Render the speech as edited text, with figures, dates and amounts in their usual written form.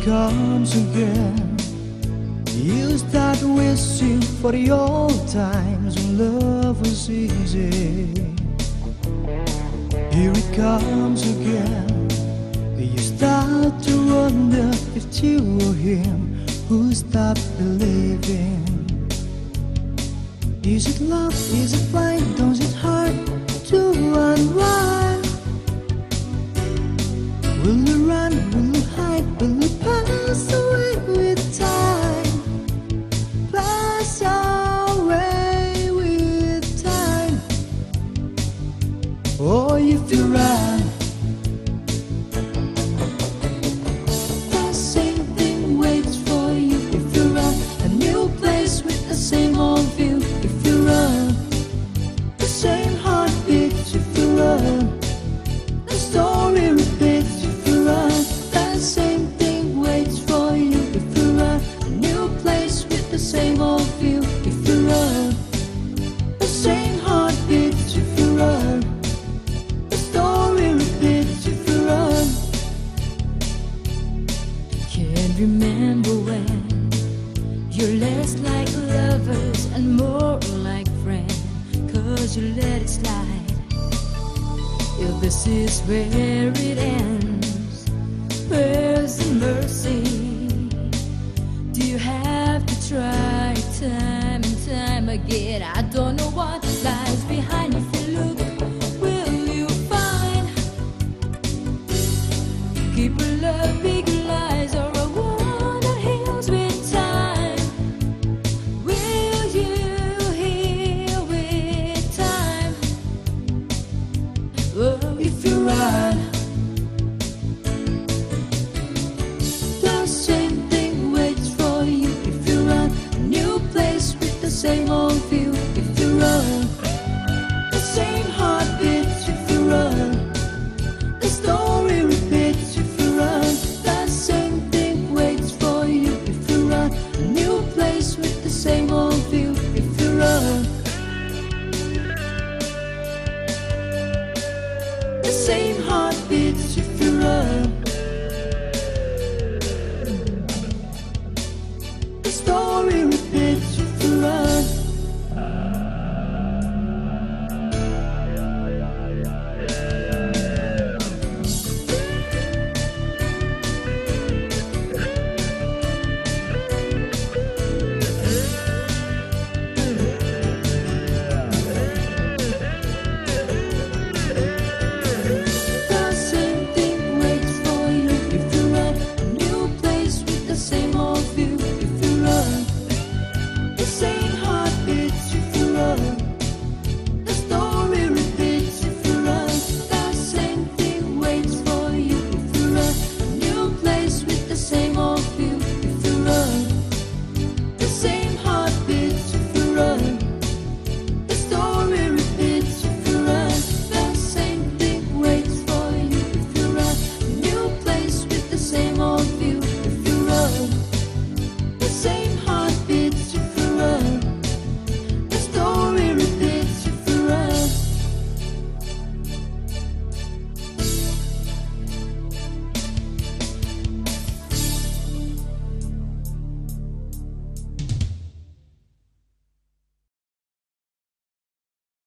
comes again. You start wishing for the old times when love was easy. Here it comes again. You start to wonder if you were him who stopped believing. Is it love? Is it blind? Does it hurt to unwind? Will you run? Will you hide? Will you pass away with time? Pass away with time. Or if you run, the same thing waits for you. If you run, a new place with the same old view. If you run, the same heartbeats. If you run, the story repeats. If you run, the same thing waits for you. If you run, a new place with the same old view. If you run, the same heartbeats. If you run, the story repeats. If you run. Can't remember when you're less like lovers and more like friends, 'cause you let it slide. If this is where it ends, where's the mercy? Do you have to try time and time again? I don't know what lies behind your